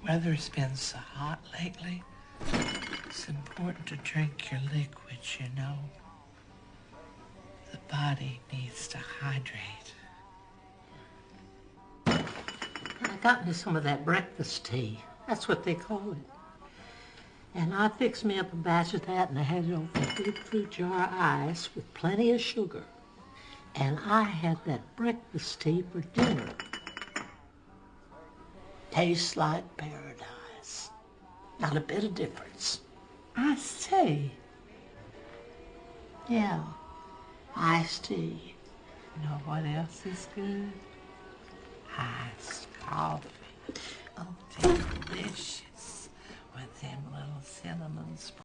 Weather's been so hot lately. It's important to drink your liquids, you know. The body needs to hydrate. I got me some of that breakfast tea. That's what they call it. And I fixed me up a batch of that, and I had it over a big fruit jar of ice with plenty of sugar. And I had that breakfast tea for dinner. Tastes like paradise. Not a bit of difference. I say, Yeah, iced tea. you know what else is good? Iced coffee. Oh, delicious with them little cinnamon